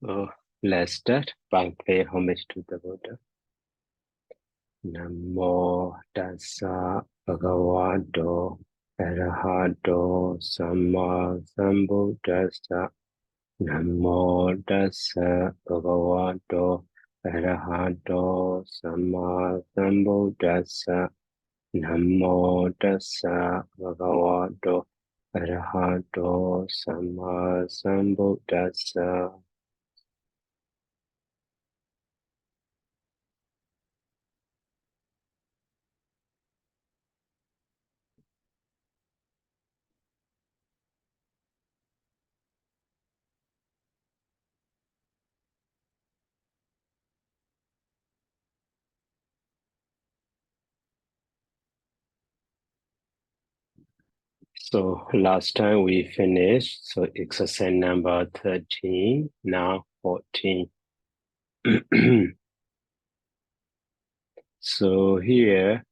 So let's start by paying homage to the Buddha. Namo tassa bhagavato arahato samma sambuddhassa. Namo tassa bhagavato arahato samma sambuddhassa. Namo tassa bhagavato arahato samma sambuddhassa. So last time we finished, so exercise number 13, now 14. So here,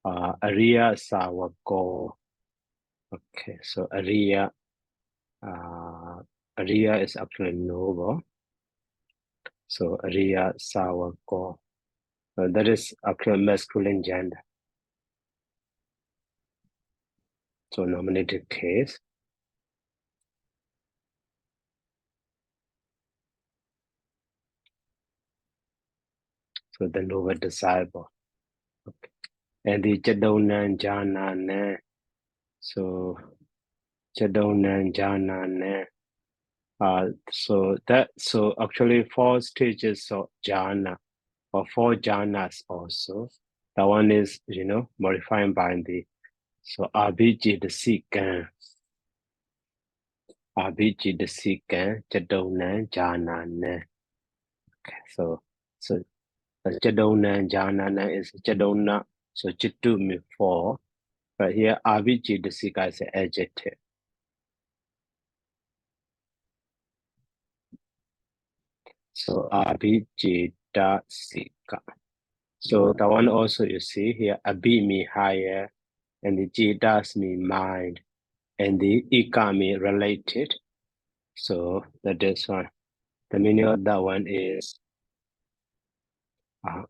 Ariya Sawako. Okay, so Ariya is actually noble. So Ariya Sawako. That is actually masculine gender. So nominated case. So the noble disciple. Okay. And the Chadonan Jana Ne. So Chadonan Jana Ne. So actually 4 stages of jhana or 4 jhanas also. That one is modified by the Abhijit Sikan Chadonan Jhanana. Okay, so Chadonan Jhanana is Chadona, so Chitu means 4, but here Abhijit Sika is an adjective. So Abhijita Sika. So the one also you see here, Abhi mean higher, and the Jidas mean mind, and the Ika mean related. So that is one. The meaning of that one is uh,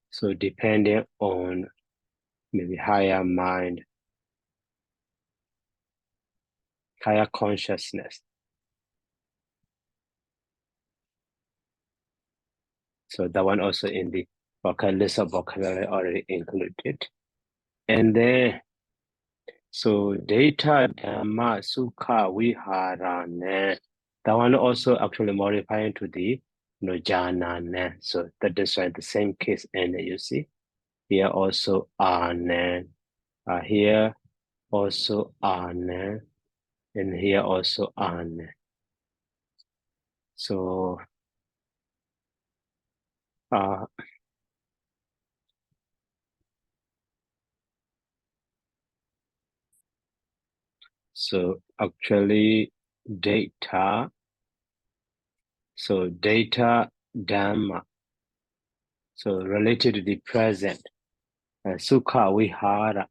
so depending on maybe higher mind, higher consciousness. So that one also in the list of vocabulary already included. And then so data dhamma sukha viharane. That one also actually modifying to the jhana. So that is why the same case and you see here also ane. Here also ane, and here also ane. So uh, so actually data. So data dhamma. So related to the present. Sukha vihara.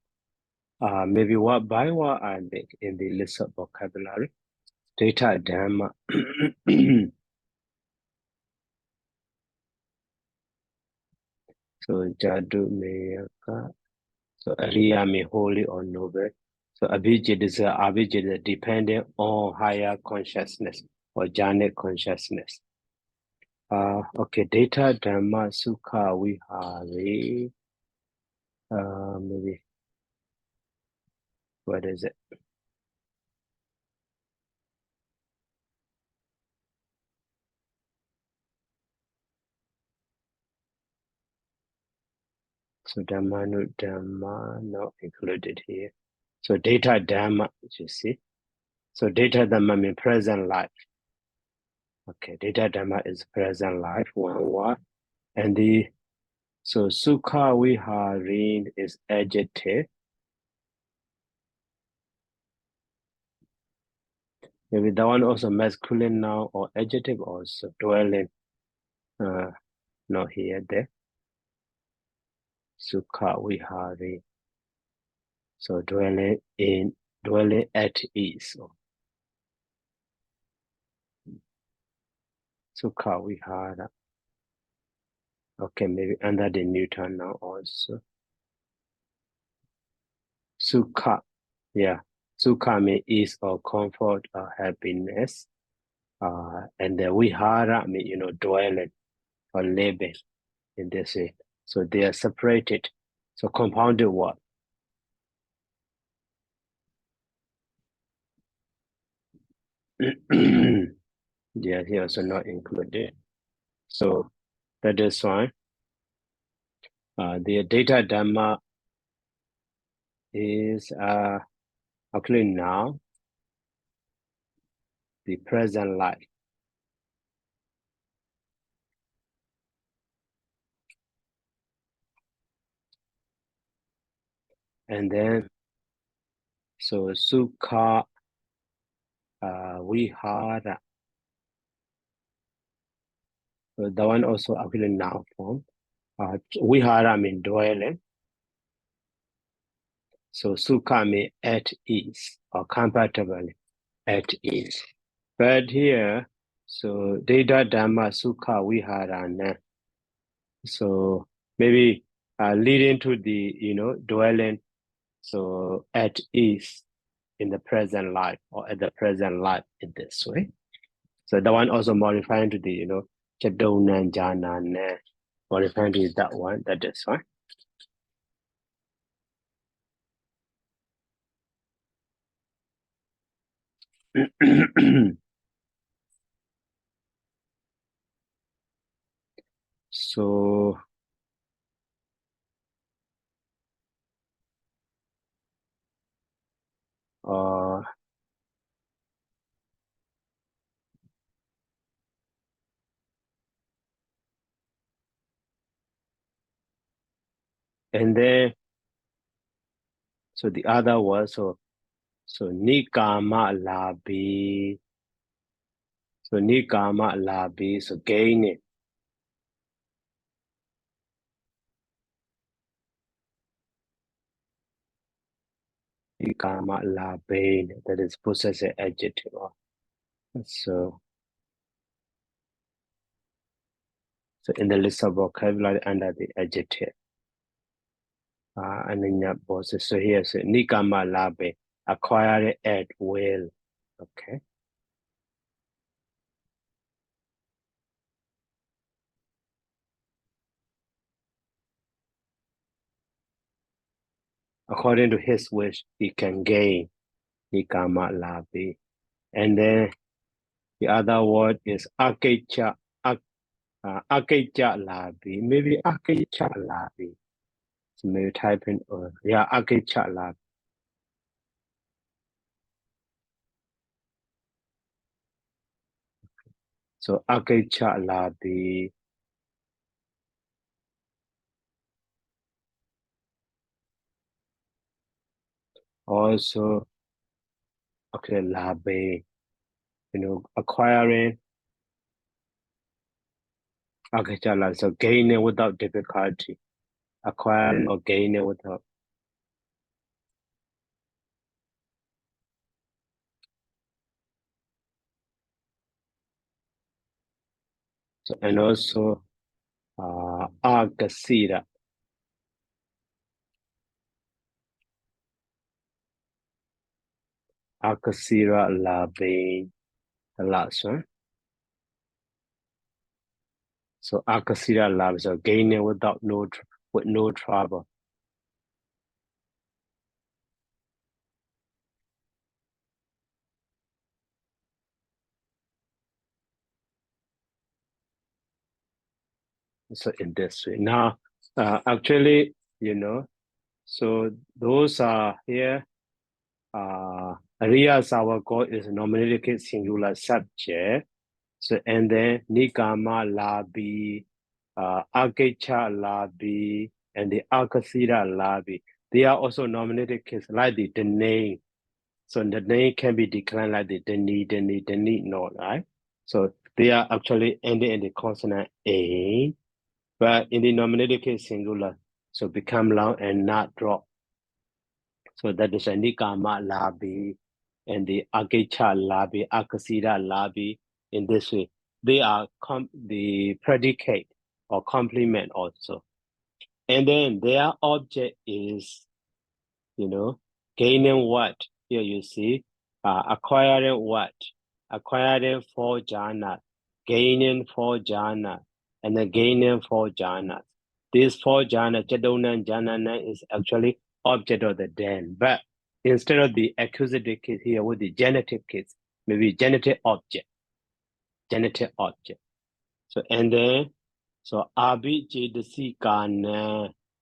Maybe what by what are they in the list of vocabulary? Data dhamma. So jadu meyaka. So Ariya me holy or noble. So Abhijit is dependent on higher consciousness or jhanic consciousness. Okay, data dhamma sukha vihari. Maybe what is it? So Dhammanu Dhamma not included here. So data Dhamma, you see. So data Dhamma means present life. Okay, data Dhamma is present life, one word. And so Sukha Viharin is adjective. Maybe that one also masculine noun or adjective also dwelling. Not here, there. Sukha Vihari. So dwelling at ease. Sukha Vihara. Okay, maybe under the neuter now also. Sukha, yeah. Sukha means ease or comfort or happiness. And the Vihara means, dwelling or living in this way. So they are separated. So compounded word. Yeah, here also not included. So that is why the data dhamma is actually now the present life. And then, so Sukha Vihara. So that one also actually now form. Vihara means dwelling. So Sukha means at ease or comfortably at ease. But here, so Data Dhamma Sukha Vihara. So maybe leading to the, dwelling, so at ease in the present life or at the present life in this way. So that one also modifying to the, Chadona Jana, modifying to that one, that is fine. So and then so the other was so Nikama Labi. So Nikama Labi, so gaining. Nikama Labi, that is possessive adjective. So in the list of vocabulary under the adjective. And then bosses. So here, so Nikama Labe, acquire it at will. Okay. According to his wish, he can gain Nikama Labe. And then the other word is Akecha, Akecha Labe. Maybe Akecha Labe. So maybe type in, yeah, Akecha Labe. So Akecha Labe. Also, okay, Labe, acquiring Akecha Labe. So gaining without difficulty. Acquiring or gaining without. So, and also Agasira. Agasira Labe, the last one. So Agasira Labe, so gaining without with no trouble. So in this way. Now, actually, so those are here. Arias, our God is nominated singular subject. So, and then Nikama Labi, Akecha Labi, and the Akasira Labi. They are also nominated case like the name. So the name can be declined like the need not, right? So they are actually ending in the consonant A, but in the nominated case singular, so become long and not drop. So that is a Nikama Labi and the Akecha Labi, Akasira Labi in this way. they are the predicate or complement also. And then their object is, gaining what? Here you see, acquiring what? Acquiring 4 jhanas, gaining 4 jhanas, and then gaining 4 jhanas. These 4 jhanas, Jadona Janana, is actually object of the then. But instead of the accusative case here with the genitive case, maybe genitive object. So, and then, so abhijidasi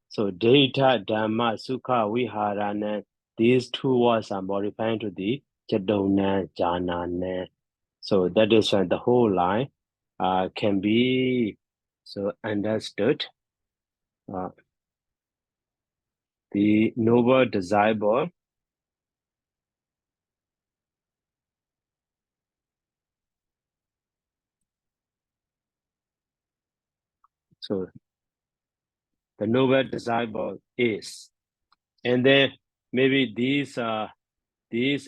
so data, dhamma, sukha, viharana, these 2 words are modifying to the chadona, janana. So that is why the whole line can be so understood. The noble desirable. So the noble desirable is, and then maybe these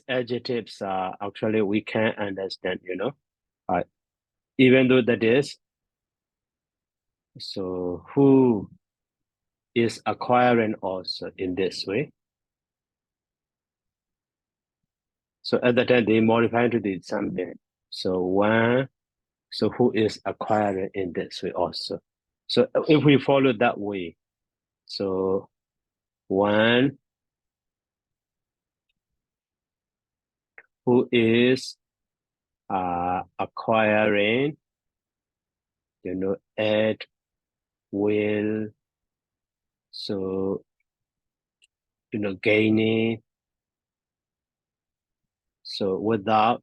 adjectives are actually we can understand, even though that is, so who is acquiring also in this way. So at that time they modify to the something. So one, so who is acquiring in this way also. So if we follow that way, so one who is acquiring, at will, so gaining, so without,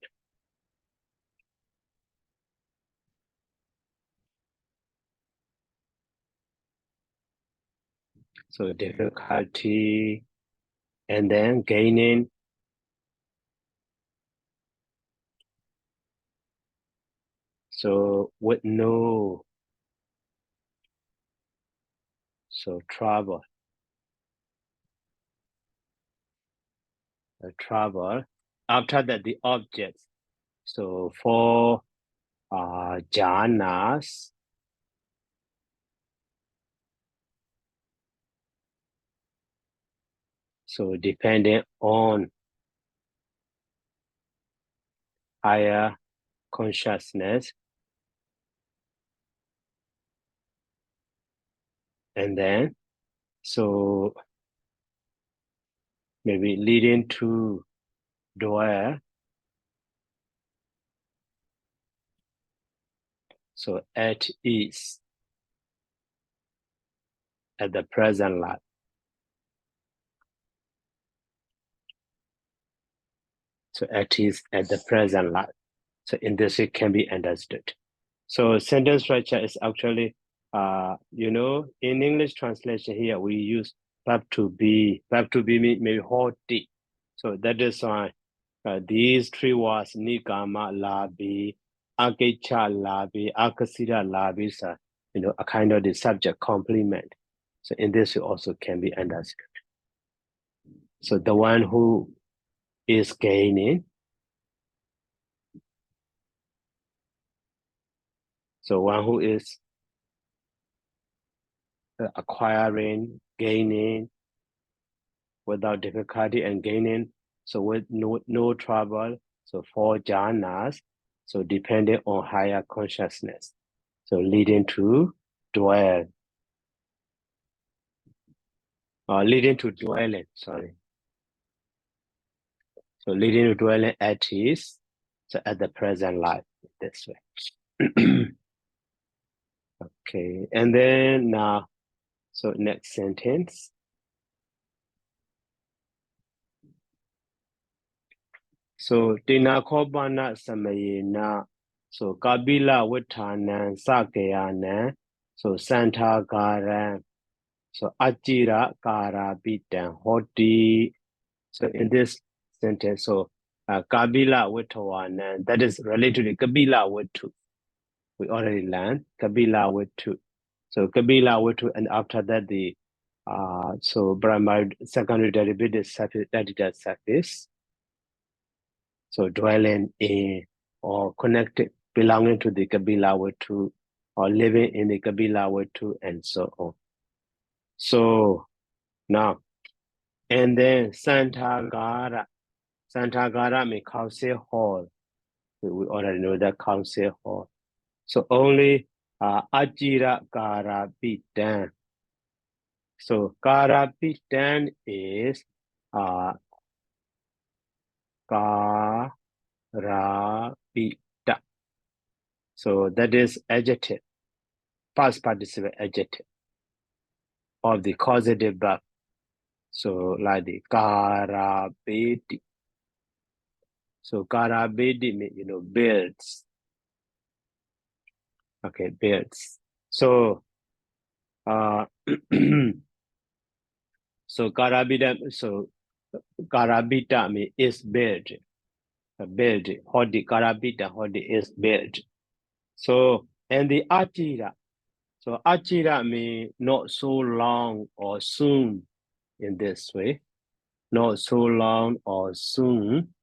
so difficulty, and then gaining, so with no, so trouble, trouble. After that, the objects. So for jhanas, so depending on higher consciousness, and then so maybe leading to dwell, so at ease at the present life. So at ease at the present life. So in this it can be understood. So sentence structure is actually, in English translation here, we use verb to be. Verb to be maybe hoti. So that is why these 3 words, nikama, labi, akecha, labi, akasira, labi, a kind of the subject complement. So in this, it also can be understood. So the one who is gaining, so one who is acquiring, gaining without difficulty and gaining, so with no trouble. So 4 jhanas, so depending on higher consciousness, so leading to dwell, leading to dwelling, sorry. So leading to dwelling at ease, so at the present life, this way. Okay, and then now, so next sentence. So Tinakobana Samayena, so Kabila Witanan Sakayanan, so Santa Garan, so Ajira Kara Bitan Hoti. So in this sentence, so Kabila Witawanan, that is related to Kabila Witu. We already learned Kabila Witu. So Kabila Witu, and after that the so primary secondary derivative surface. So dwelling in or connected belonging to the Kabila were two, or living in the Kabila were two, and so on. So now, and then Santagara means council hall. We already know that council hall. So only Ajira Karabitan. So Karabitan is Karabita. So that is adjective, past participle adjective of the causative verb. So like the Karabiti. So Karabiti means, builds. Okay, builds. So so Karabita means is built. Built. Hodi Karabita, Hodi is built. So, and the Achira. So Achira means not so long or soon in this way. Not so long or soon.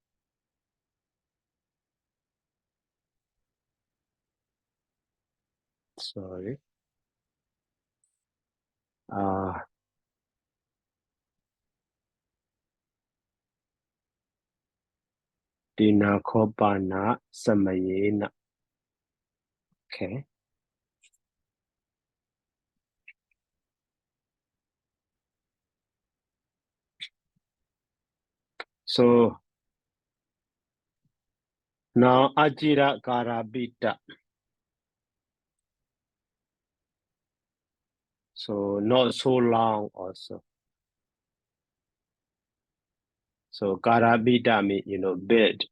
Sorry. Dina Kobana Samayena. Okay. So now Ajira Karabita. So not so long also. So Karabita means, build.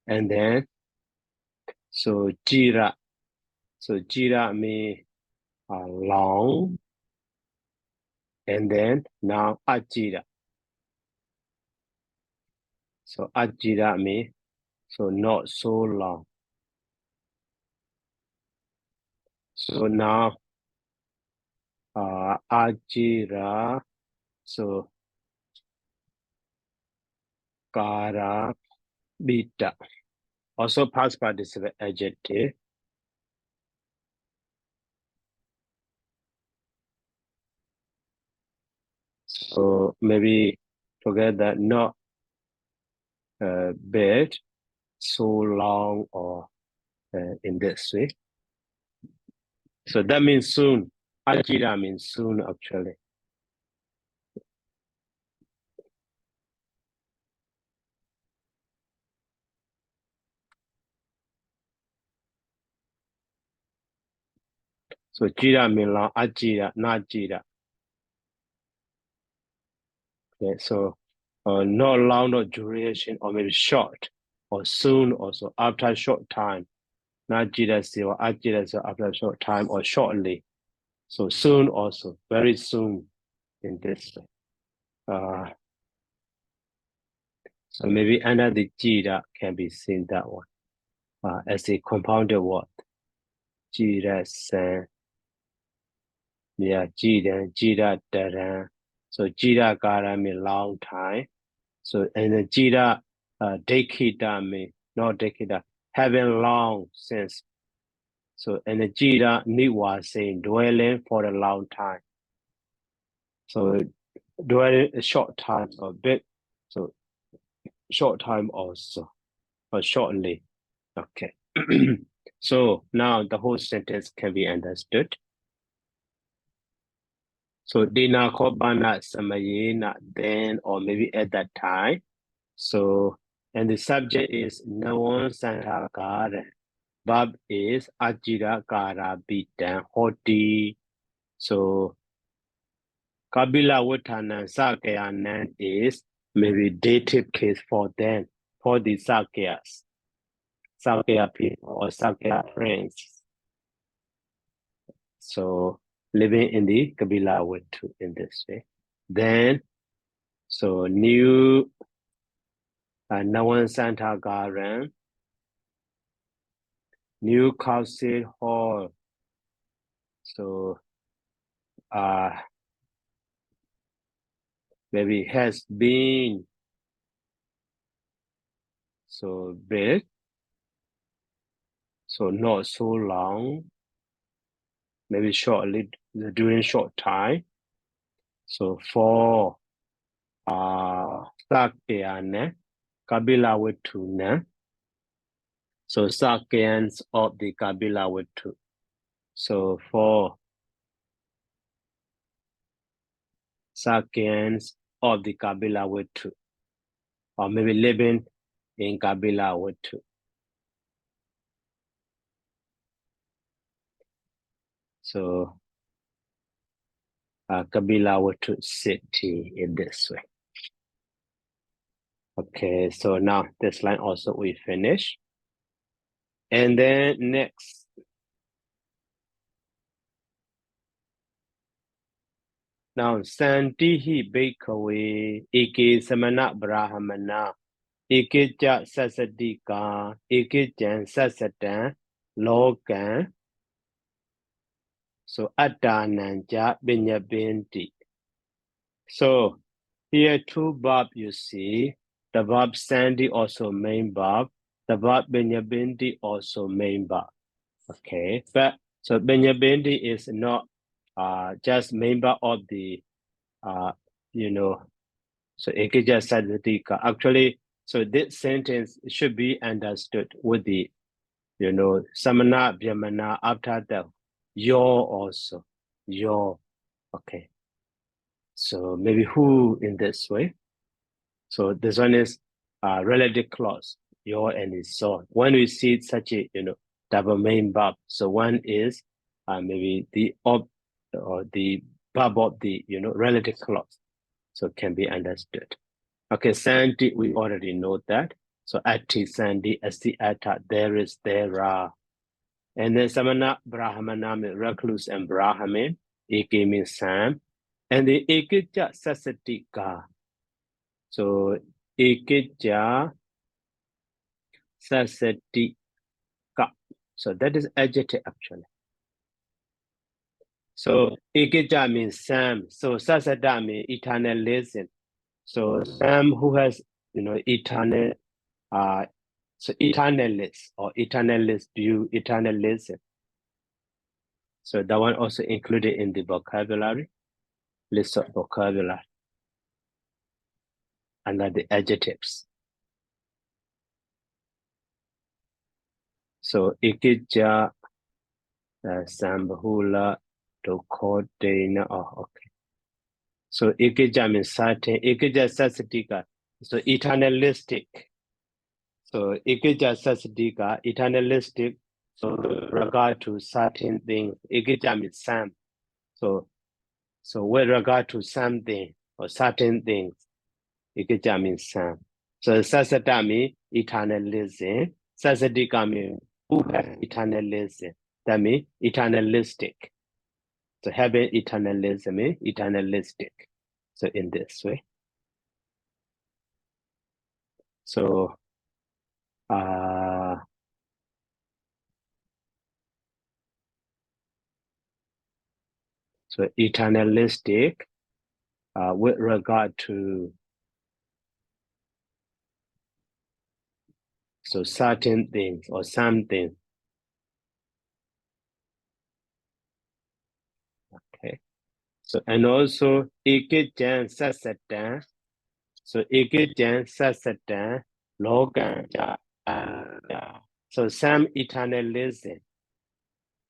And then, so Jira. So Jira means long. And then now Ajira. So Ajira means, so not so long. So now Ajira. So Karabita. Also past participle adjective. So maybe together not bad, so long, or in this way. So that means soon. Ajira means soon actually. So jira means long, ajira, not jira. Okay, so not long, not duration, or maybe short, or soon also, after a short time. Not jira or ajira so after a short time or shortly. So soon also, very soon in this way. So maybe under the jira can be seen that one as a compounded word. Jira san, yeah, jira daran. So jira kara means long time. So and the jira dekita means not dekita, having long since. So and the jira niwa saying dwelling for a long time. So dwelling a short time or bit. So short time also or shortly. Okay. So now the whole sentence can be understood. So dina kobana samayena then or maybe at that time. So and the subject is Nawan Santakara. Verb is Ajira Kara Bitan Hoti. So Kabila Watanan Sakayanan is maybe dative case for them, for the Sakyas, Sakya people or Sakya friends. So living in the Kabila Watu in this way. Then, so new Nawan Santagaran, new Council Hall. So maybe has been so big, so not so long, maybe shortly during short time. So for Sakyane, Kabila Wetune. So Sakyans of the Kabila Wetu. So for Sakyans of the Kabila Wetu, or maybe living in Kabila Wetu. So Kabila Wetu city in this way. Okay, so now this line also we finish. And then next, now Santihi Bakeaway, Eke Samana Brahmana, Eke Ja Sasadika, Eke Jan Sasatan, Logan, so Adananja Binyabinti. So here two verb you see, the verb Sandy also main verb, the verb Binyabinti also main verb. Okay, but so Binyabinti is not just member of the so Ekija Sadhika. Actually, so this sentence should be understood with the Samana Vyamana after the your also. Your. Okay. So maybe who in this way. So this one is relative clause, your and his so. When we see such a double main verb, so one is maybe the or the verb of the relative clause. So it can be understood. Okay, Sandy, we already know that. So ati Sandy, asti ata, there is, there are. And then Samana, Brahmana means recluse and Brahmin. Eke means Sam. And the Ekija Sasatika. So Ekija Sasatika. So that is adjective actually. So Ekija means Sam. So Sasada means eternal lesson. So Sam who has eternal so eternalist or eternalist view, eternalism. So that one also included in the vocabulary, list of vocabulary under the adjectives. So ikija sambhula dokodena. Oh, okay. So ikija means certain, ikija sasatika. So eternalistic. So ikija sasatika, eternalistic. So regard to certain things, ikija means some. So with regard to something or certain things, ikija means some. So sasata means eternalism. Sasadika means who has eternalism. That means eternalistic. So having eternalism is eternalistic. So in this way. So so eternalistic with regard to so certain things or something. Okay. So and also ikijan sasatan. So ikijan sasatan logan. So some eternalism.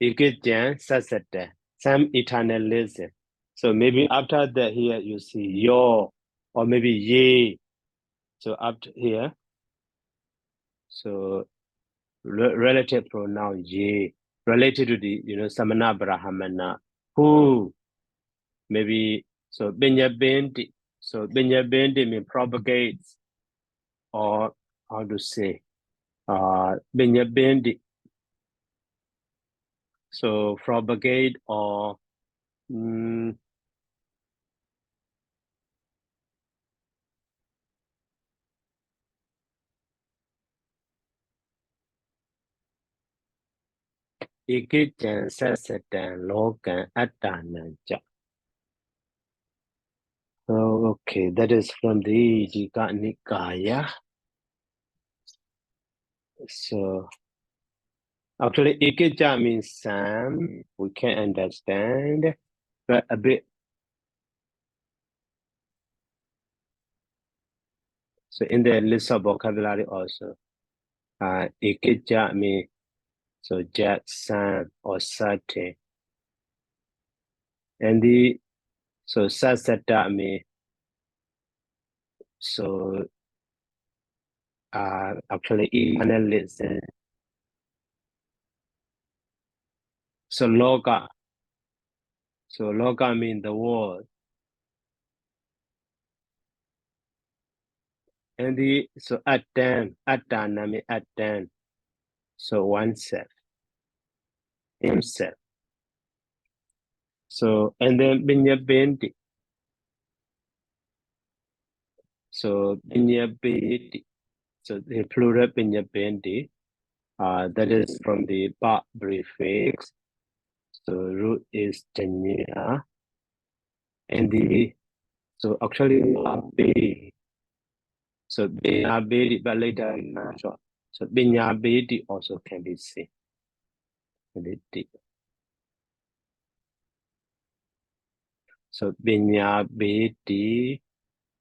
Ikijan sasatan. Some eternalism. So maybe after that here you see your or maybe ye. So up to here. So relative pronoun ye related to the samana brahmana who maybe so benyabendi. So benyabendi means propagates or how to say benyabendi. So propagate or ikijan sasatan logan atananja. So, okay, that is from the Dika Nikaya. So, actually, Ikija means Sam. We can understand, but a bit. So, in the list of vocabulary also, Ikija means so just Sam or certain, and the so Sasata means so actually listen. So loga. So loga means the word. And the so atana means atan. So oneself, himself. So and then binyabendi. So binyabendi. So the plural binyabendi. That is from the ba prefix. So root is janya. And the so actually be. So binyabedi, but later short. So binyabedi also can be seen. So binyabedi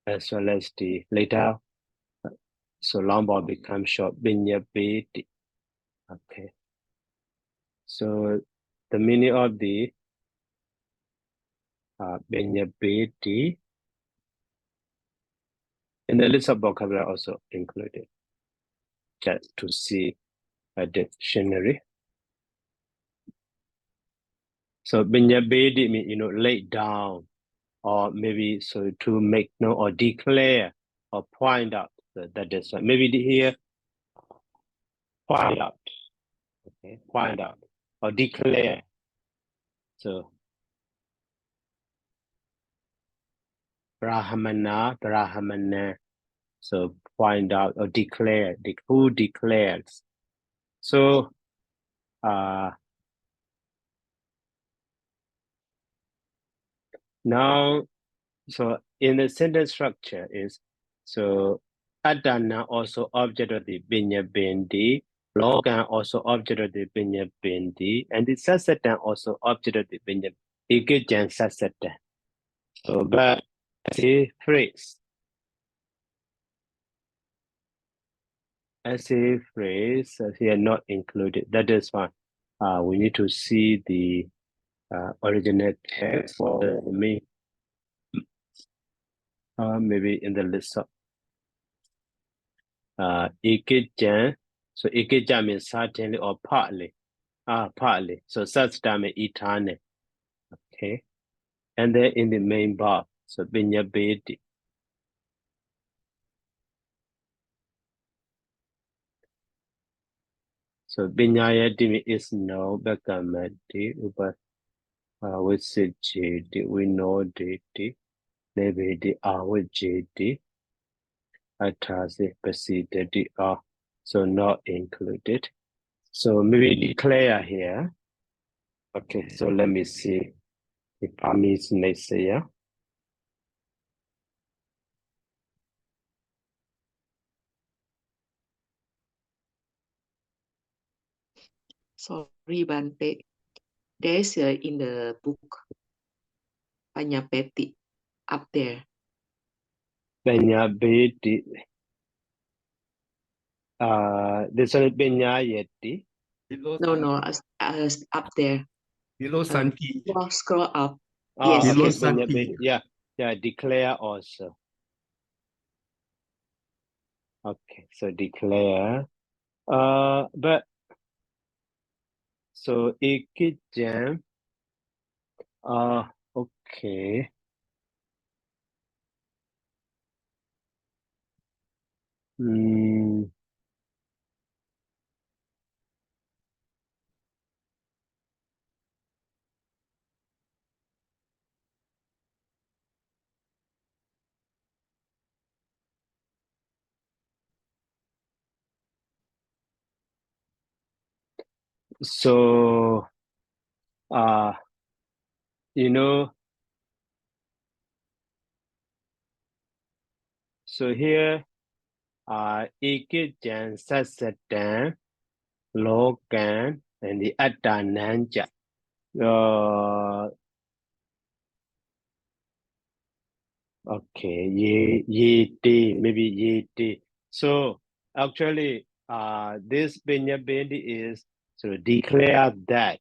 as well as the later. So long ball becomes short. Binyabedi. Okay. So the meaning of the binyabedi in the list of vocabulary also included. Just to see a dictionary. So binyabedi means lay down, or maybe so to make known or declare or point out that is maybe here point out, okay, point out or declare. So brahmana, so point out or declare, who declares. So now, so in the sentence structure is so adana also object of the binyabendi, logan also object of the binyabendi, and the sasatan also object of the binyabendi. Ikijan sasatan. So but as a phrase here not included. That is why we need to see the original text for me. Maybe in the list of Ikijan. So Ikijan means certainly or partly. Partly. So such time eternal. Okay. And then in the main bar, so binyabedi. So binyayati is no bakamati upa visijiti we know diti nebedi awajiti atasi pasidati are so not included. So maybe declare here. Okay, so let me see if I miss next year. Sorry, Bante. There's in the book Panyapeti up there. Benyabedi. This one Benyayeti. No, as up there. Below Santi. Scroll up. Yes. Below Okay, Santi. yeah, declare also. Okay, so declare. But so Ikijam. Okay. So you know So here Ekijan Sasatan, Logan, and the Atananja. Okay, ye maybe ye. So actually, this Benyabendi is to declare that.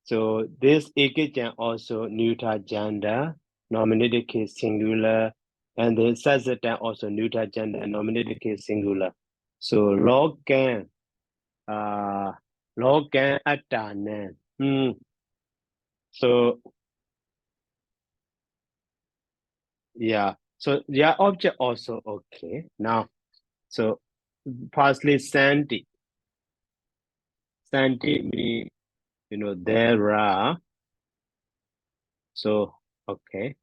So this Ekijan also neuter gender, nominated case singular, and then Sasatan also neuter gender, nominated case singular. So Logan, Logan Atanan. So yeah, so yeah, object also okay. Now, so parsley Sandy mean, there are. So okay.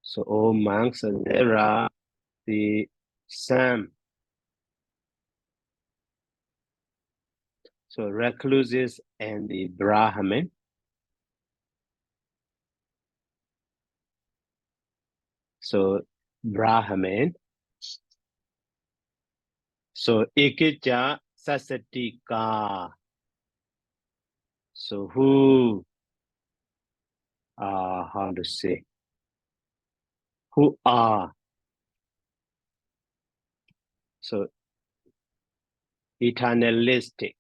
So all monks, there are the some. So recluses and the Brahmin. So Brahmin. So Ikija Sasatika. So who how to say? Who are? So eternalistic.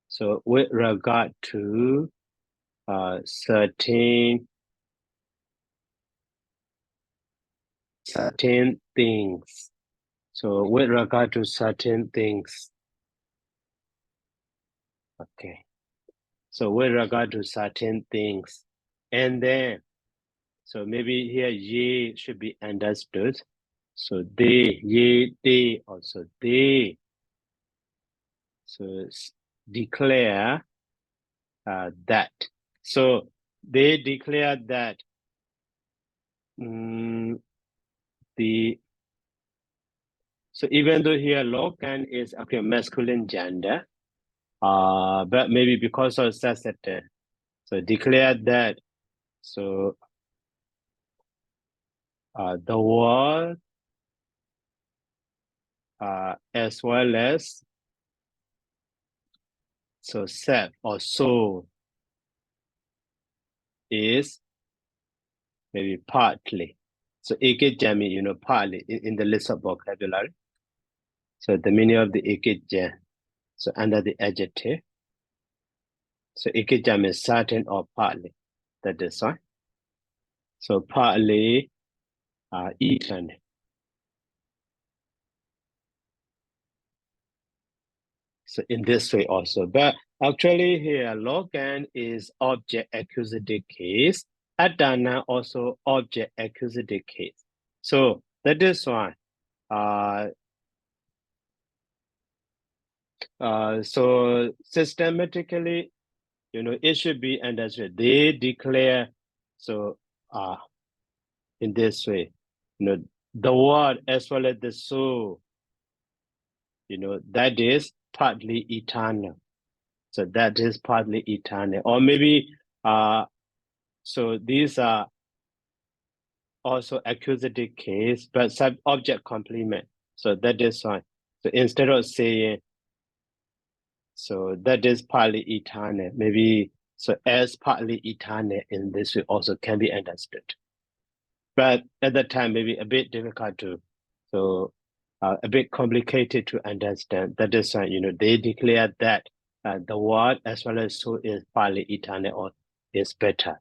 So with regard to certain things. So with regard to certain things. Okay. So with regard to certain things. And then, so maybe here ye should be understood. So they, ye, they, also they. So declare that. So they declare that so even though here Lokan is okay, masculine gender, but maybe because of Sasata, so declare that. So the world as well as so self or soul is maybe partly. So Ikejami, partly in the list of vocabulary. So the meaning of the Ikeja, so under the adjective. So Ikejami is certain or partly. That is right. So partly eaten. So in this way also, but actually here Logan is object accusative case. Adana also object accusative case. So that is why. So systematically, it should be understood. They declare so in this way, the word as well as the soul, that is partly eternal. So that is partly eternal. Or maybe so these are also accusative case, but sub-object complement. So that is fine. So instead of saying, so that is partly eternal, maybe so as partly eternal in this way also can be understood. But at that time, maybe a bit difficult to, so a bit complicated to understand. That is why, they declare that the word as well as soul is partly eternal or is better.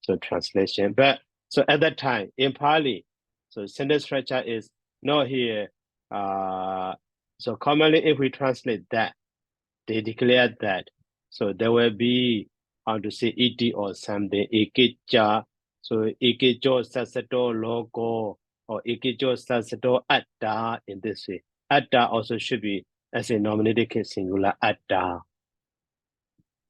So translation. But so at that time in Pali, so sentence structure is not here. So commonly if we translate that, they declare that. So there will be how to say iti or something, ikicha. So ikicho sasato logo or ikicho sasato atta in this way. Atta also should be as a nominative case singular atta.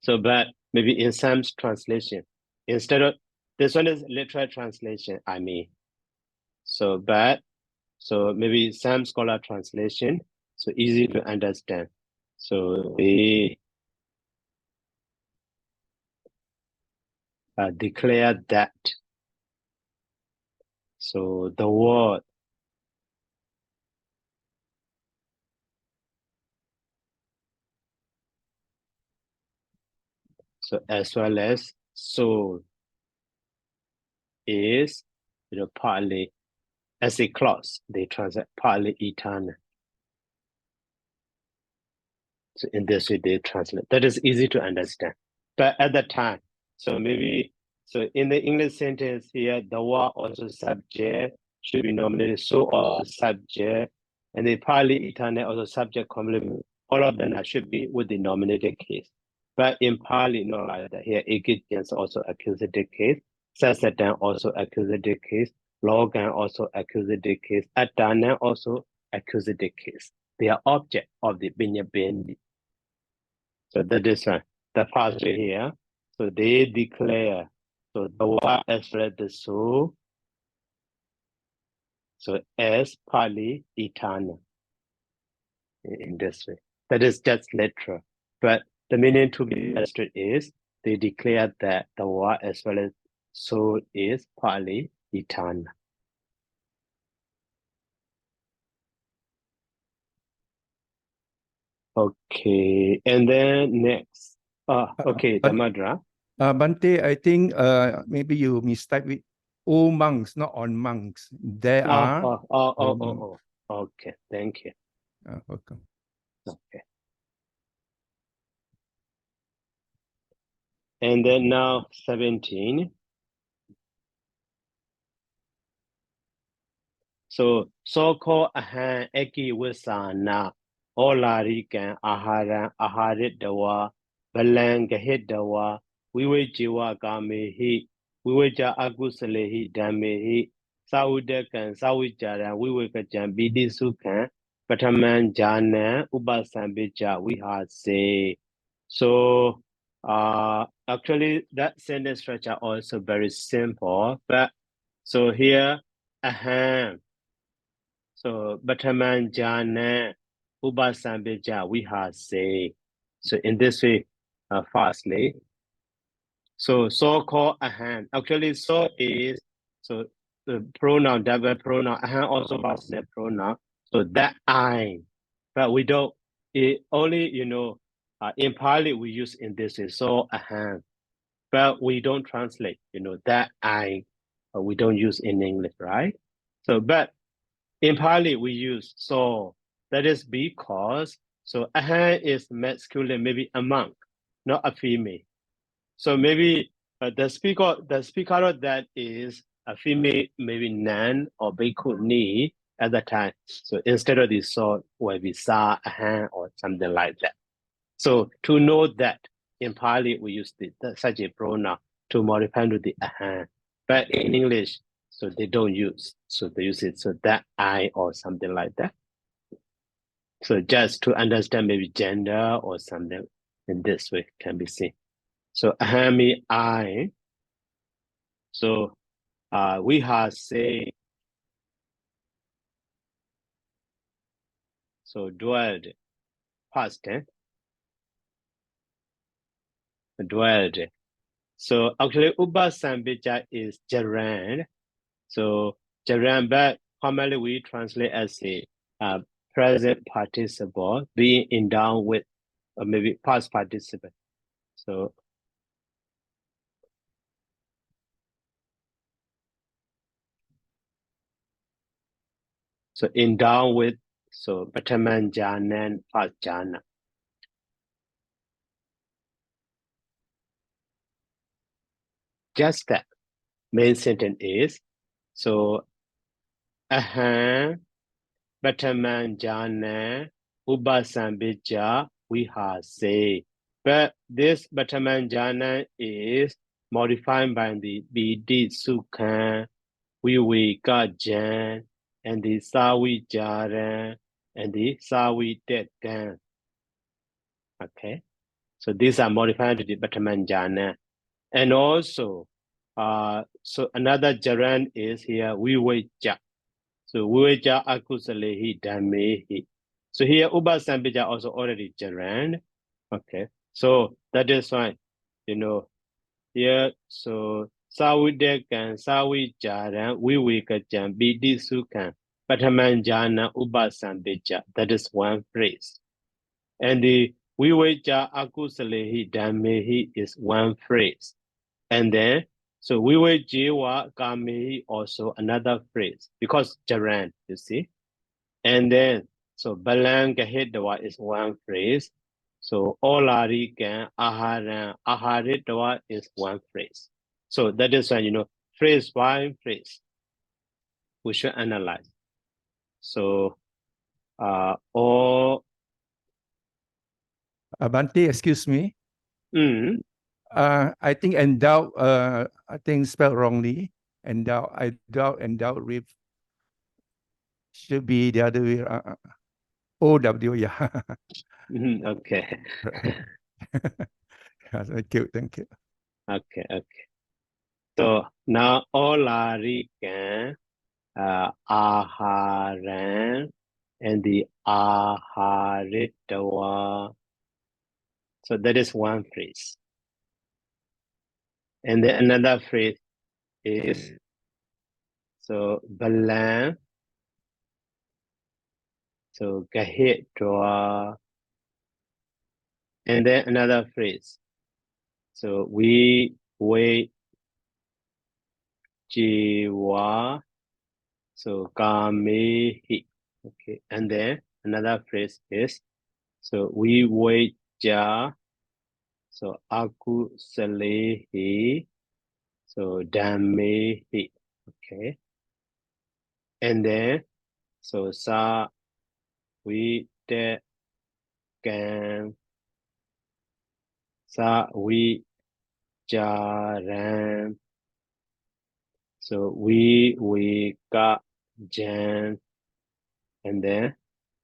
So but maybe in some translation, instead of this one is literal translation, I mean. So but so maybe some scholar translation, so easy to understand. So they declare that. So the word so as well as soul is partly as a clause, they translate partly eternal. So in this way they translate. That is easy to understand. But at the time, so maybe so in the English sentence here, the word also subject should be nominated, so also subject, and the partly eternal also subject complement. All of them should be with the nominated case. But in partly not like that. Here, Egyptians also accusative case, Sasatan also accusative case, Logan also accusative case, Atana also accusative case. They are object of the Binyabendi. So that is the first here. So they declare. So the word as well as the soul. So as partly eternal in this way. That is just literal. But the meaning to be understood is they declare that the word as well as soul is partly eternal. Okay, and then next. Okay, Damadra. Bante, I think maybe you mistype with all monks, not on monks. There are. Okay, thank you. Welcome. Okay. And then now 17. So-called ahan eki wisana olarikan aharan ahariddawa balangahiddawa vivejiwa gamehi viveja agusalehi damehi saudakan sawijaran vivekajan bidisukan pataman jana ubasambija vihase. So actually that sentence structure also very simple, but so here ahan. So Bataman Jana Ubasambija Vihase. So in this way, firstly, so-called ahan. Actually, so is so the pronoun, double pronoun, ahan also personal pronoun. So that I, but we don't. It only in Pali we use in this way so ahan, but we don't translate. That I, we don't use in English, right? So but in Pali, we use so. That is because so ahan is masculine, maybe a monk, not a female. So maybe the speaker of that is a female, maybe nan or bhikkhuni at the time. So instead of the so, will be sa ahan or something like that. So to know that in Pali we use such a pronoun to modify to the ahan, but in English so they don't use. So they use it so that I or something like that. So just to understand maybe gender or something in this way can be seen. So ahami I. So we have say so dwelled past tense. Dwelled. So actually Ubasambija is gerund. So gerund, but commonly we translate as a present participle being endowed with or maybe past participle. So endowed with so Bataman Janan past Jana. Just that main sentence is so ahan Bataman Jana Ubasambija Vihase. But this Bataman Jana is modified by the Bidi Sukhan, Viveka Jan, and the Sawi Jaran, and the Sawi Tetan. Okay. So these are modified to the Bataman Jana. And also, so another Jaran is here, Viveja. So Viveja Akusalehi Damehi. So here Ubasambeja also already gerund. Okay. So that is why, you know, here, so Sawidekan, Sawijaran, Wiwikajan, Bidisukan, Patamanjana, Ubasambeja. That is one phrase. And the Wiweja Akusalehi Damehi is one phrase. And then, so Wiwejiwa Gamehi also another phrase because gerund, you see. And then, so Balangahidwa is one phrase. So Olarikan, Aharan, Aharidwa is one phrase. So that is why, you know, phrase by phrase, we should analyze. So, all. Bante, excuse me. I think endow, I think spelled wrongly. Endow, I doubt endowed with should be the other way. OW, yeah. Okay. Thank you, thank you. Okay, okay. So now Olarikan, Aharan, and the Aharitwa. So that is one phrase. And then another phrase is, so Balan, so Gahitwa. And then another phrase. So we wait Jiwa, so Gamehi. Okay, and then another phrase is, so we wait Ja, so Aku Salehi, so Damehi. Okay, and then so Sa we de Gan, Sa we Jaran, so we got Jan, and then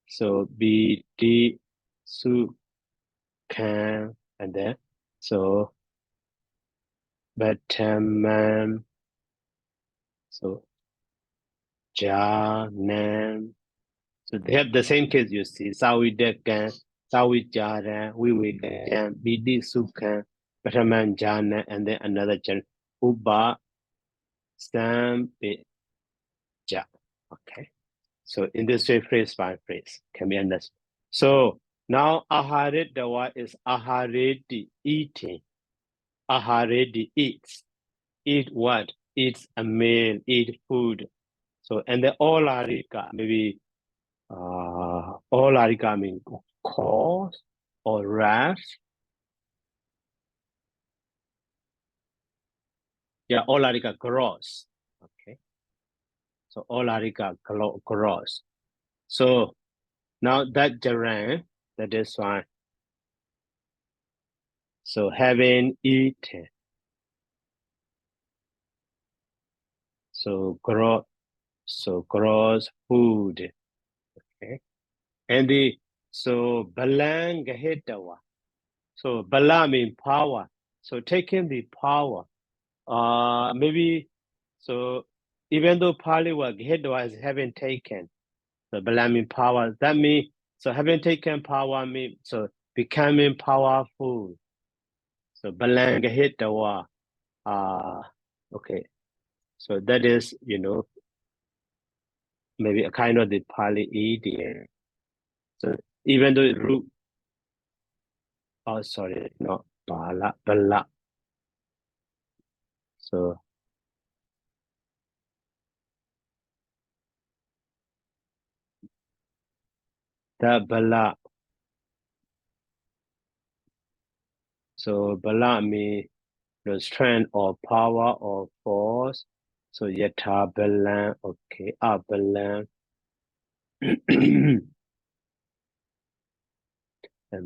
so BD Su can, and then so Batamam, so Janam. So they have the same case, you see. Sawi Dekan, Sawi Jaran, we can BD Sukan, Bataman Jana, and then another Jan Uba Sam Ja. Okay. So in this way, phrase by phrase can be understood. So now Aharit Dawa is Ahareti, eating. Ahareti eats. Eat what? Eats a meal, eat food. So and the Olarika, maybe Olarika means cause or wrath. Yeah, Olarika gross. Okay. So Olarika gross. So now that gerund, that is fine. So having eaten. So gross food. Okay. And the so balangahitawa. So bala means power. So taking the power. Maybe so even though Pali was Gehedwa is having taken, so bala means power. That means so having taken power means so becoming powerful. So balangahitawa. Okay. So that is, you know, maybe a kind of the Pali idiom. So even though root, oh sorry, not bala. So that bala. So bala means the strength or power or force. So yata balan, okay, balan. And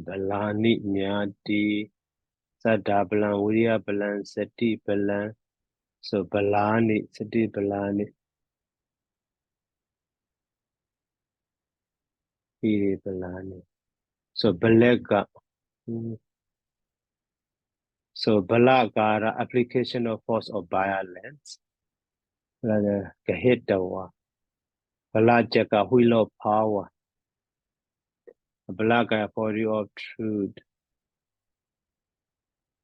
balani nyati, sada balan, wiriya balan, sati balan. So balani, sati balani. Iri balani. So balega. So balagara, application of force or violence. Kahitawa. Balajaka, wheel of power. black for you of truth.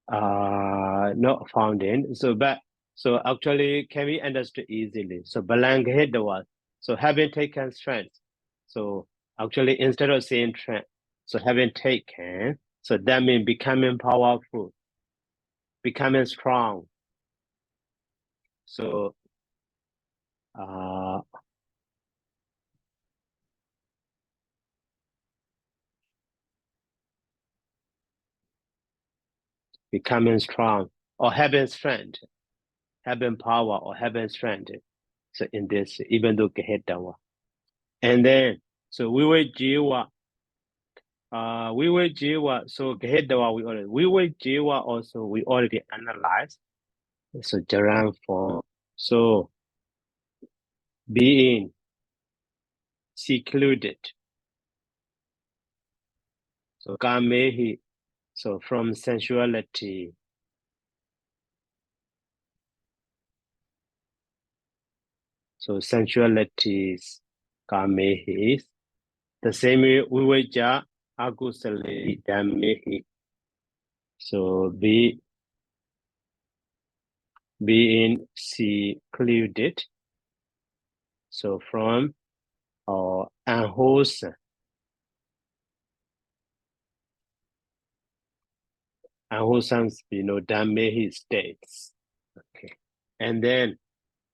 Not found in. So actually can be understood easily. So blank head was so having taken strength. So actually instead of saying strength, so having taken, so that means becoming powerful, becoming strong. So becoming strong or having strength, having power or having strength. So in this, even though head down. And then so we were jiwa. We were jiwa. So head down we were jiwa also we already analyzed. So Jaran form. So being secluded. So kamehi. So from sensuality. So sensualities kamehi. The same way we were ja agusale damehi. So being secluded. So from or unwholesome. Unwholesome, damehi states. Okay. And then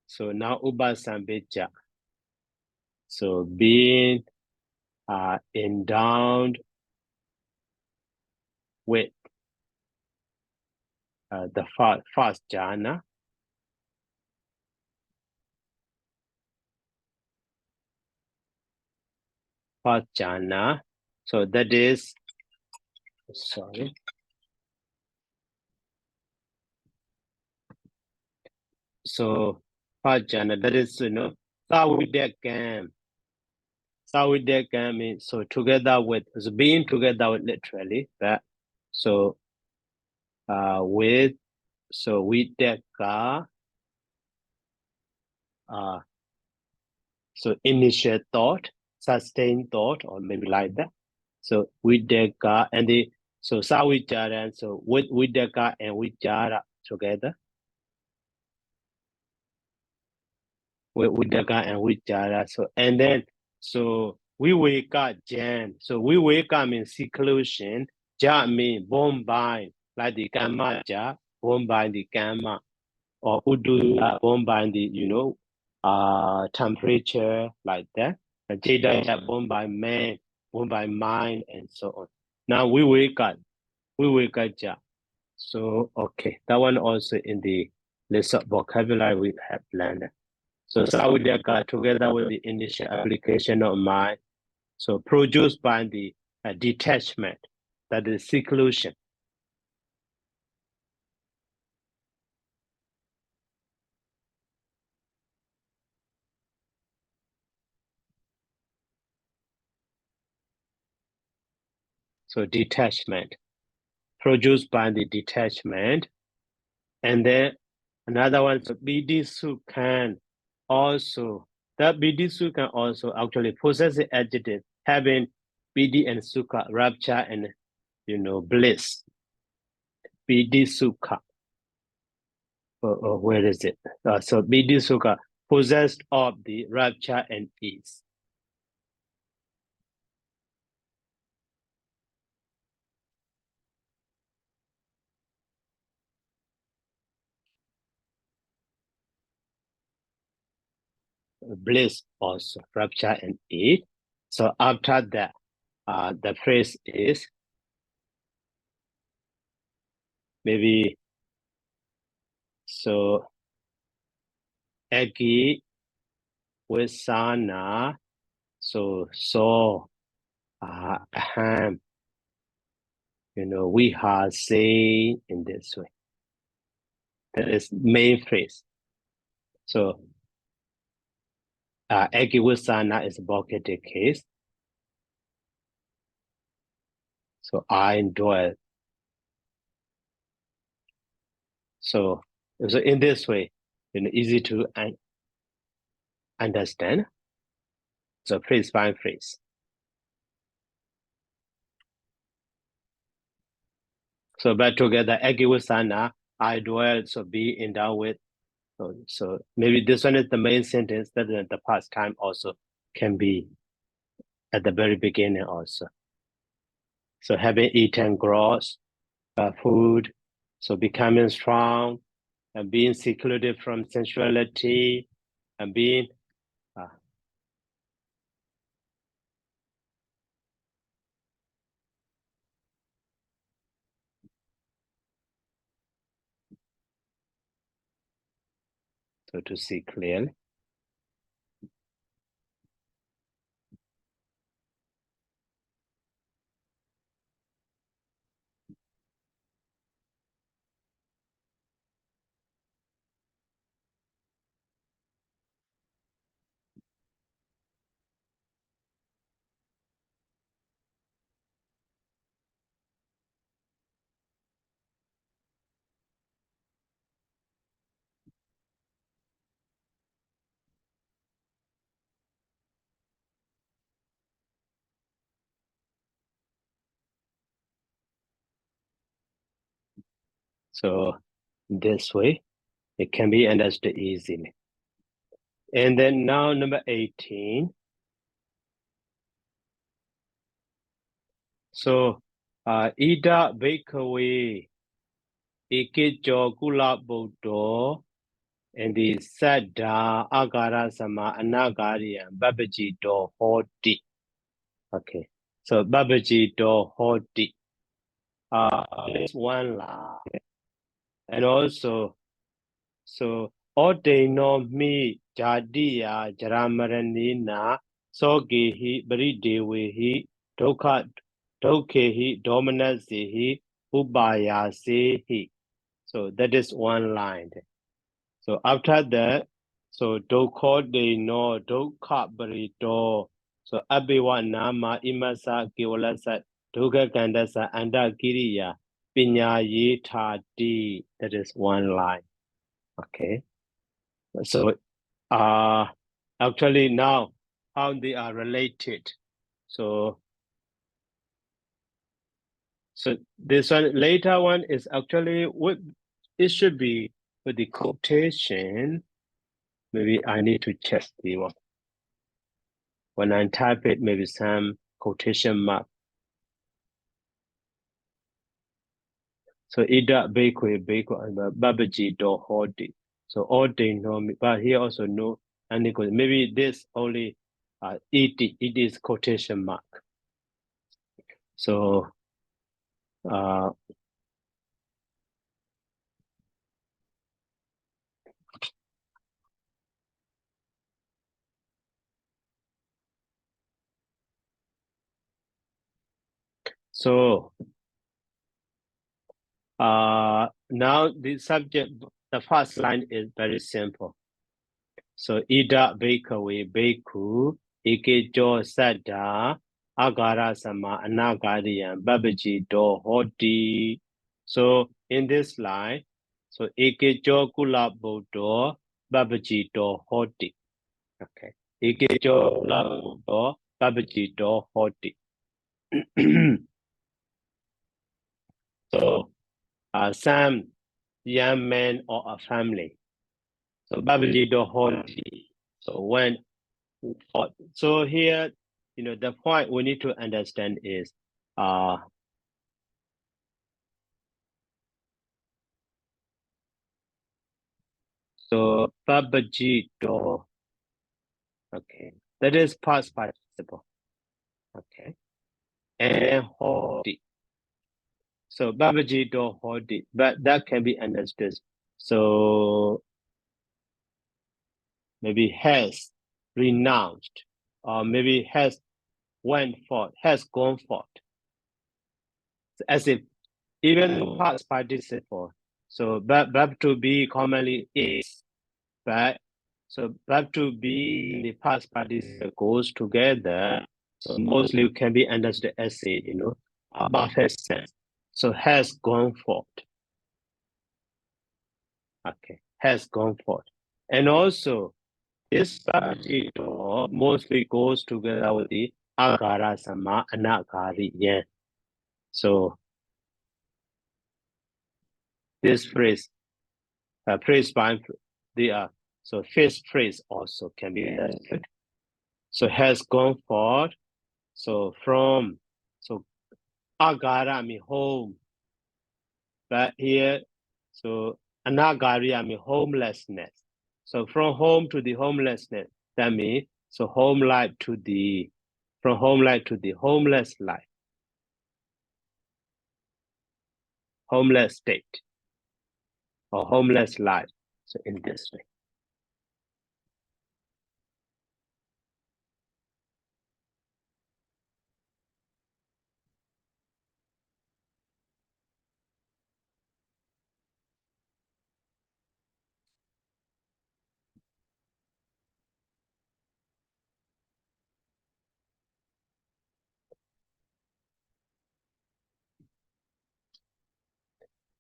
so now ubasambeja. So being endowed with the first jhana. First jhana. So that is, sorry. So first jhana, that is, Savidekam. Savidekam means so together with, so being together with literally, that. So with, so videka, so initial thought, sustained thought, or maybe like that. So videka and so savichara, so with videka and vichara together. With videka and vichara. So and then so we wake up jam. So we wake up means seclusion. Ja means bombine, like the gamma ja, bombine the gamma, or udu bombine the temperature like that. Jada ja bombine man, bombine mind, and so on. Now we wake up ja. So okay, that one also in the list of vocabulary we have learned. So Saudaka together with the initial application of mind, so produced by the detachment, that is seclusion. So detachment, produced by the detachment. And then another one, so Bidisu can also, that Bidisu can also actually possess the adjective having Bidi and Sukha, rapture and bliss. Bidisuka. Where is it? So Bidisuka, possessed of the rapture and ease. Bliss also, rapture and ease. So after that, the phrase is maybe so Eki Visana, so aham, we have say in this way. That is main phrase. So Eki Visana is a vocative case. So I enjoy. So in this way, easy to understand. So phrase by phrase. So but together, Egiwasana, I dwell, so be endowed with. So maybe this one is the main sentence, that the past time also can be at the very beginning also. So having eaten gross food, so becoming strong and being secluded from sensuality and being so to see clearly. So this way, it can be understood easily. And then now number 18. So Ida Bakery, Ikijo Kula Bodo, and the Sada Agara Sama Anagari and Babaji Do Hoti. Okay. So Babaji Do Hoti. There's one line. And also, so Odeno mi Jadiya Jaramaranina Sogehi Baridewehi Dokhehi Dominasehi Ubayasehi. So that is one line. So after that, so Doko de no Doka Barito. So Abiwa Nama Imasa Kiwalasa Doga Gandasa Anda Giriya Pinya Yitadi. That is one line. Okay. So actually now how they are related. So this one later one is actually what it should be with the quotation. Maybe I need to check the one. When I type it, maybe some quotation mark. So Ida Bakery and Babaji Do Hodi. So all they know me, but here also no any maybe this only it is quotation mark. So so now the subject, the first line is very simple. So Ida Bakery Baku Ikejo Sada Agara Sama Anagarian Babaji Do Hoti. So in this line, so Ikejo Kula Bodo Babaji Do Hoti. Okay. Ikejo Kula Bodo Babaji Do Hoti. So some young men or a family. So Babaji Do Hoti. So when so here, the point we need to understand is so Babaji Do, okay, that is past participle, okay, and Hodi. So Babaji Do Hodi, but that can be understood. So maybe has renounced, or maybe has went forth, has gone forth, as if even past participle. So verb to be commonly is, but so verb to be in the past participle goes together. So mostly can be understood as a above has sense. So has gone forth. Okay, has gone forth, and also this particle mostly goes together with the agara sama anagari. Yeah. So this phrase, phrase by the so first phrase also can be understood. So has gone forward. So from agara means home, but here so anagari means homelessness. So from home to the homelessness, that means so home life to the from home life to the homeless life, homeless state or homeless life. So in this way.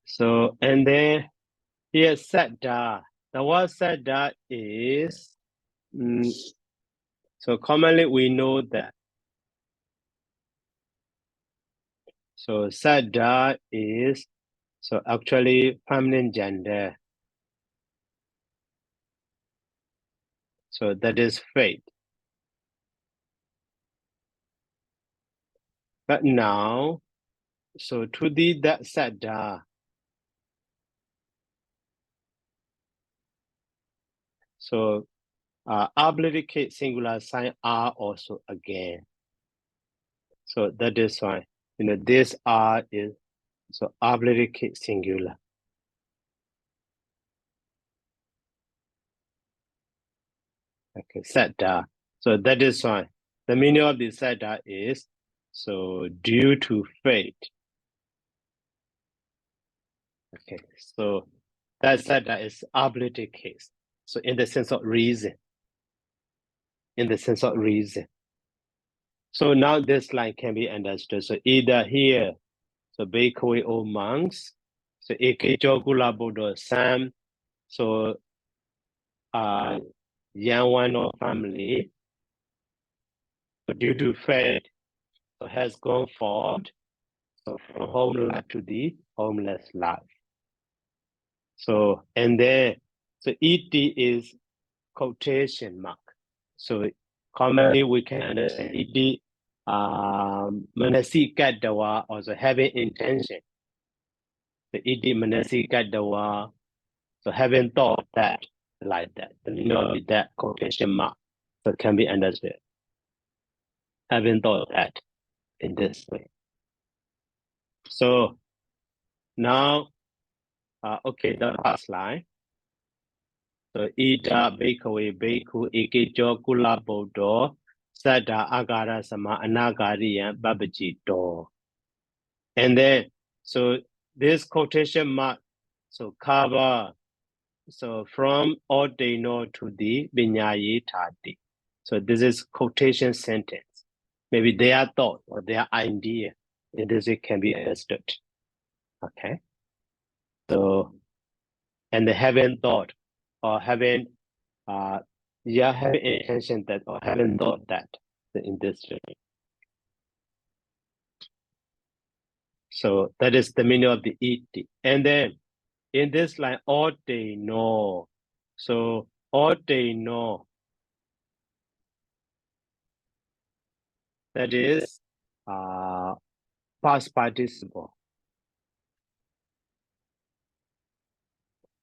So and then here sadda. The word sadda is so commonly we know that. So sadda is so actually feminine gender. So that is fate. But now, so to the that sadda. So obligate singular sign are also again. So that is why this are is so obligate singular. Okay, sadda. So that is why the meaning of the sadda is so due to fate. Okay, so that sadda is obligate case. So in the sense of reason. In the sense of reason. So now this line can be understood. So either here, so Bhikkhu or monks, so Ekechokula Buddha Sam, so young one or family, so due to fate, so has gone forward, so from home life to the homeless life. So and then so ET is quotation mark. So commonly we can understand ET Manasikadawa, also having intention. The ET Manasikadawa, so having thought that like that, with that quotation mark, so can be understood. Having thought that in this way. So now, okay, the last line. So ita bhikkhave bhikkhu ekejo kula bodho saddha agara sama anagariyan babajito. And then, so this quotation mark, so cover, so from ordino to the vinyayi tati. So this is quotation sentence. Maybe their thought or their idea. In this it can be understood. Okay. So, and the having thought or having having intention that or having thought that in this way. So that is the meaning of the iti. And then in this line, all they know. So all they know. That is past participle.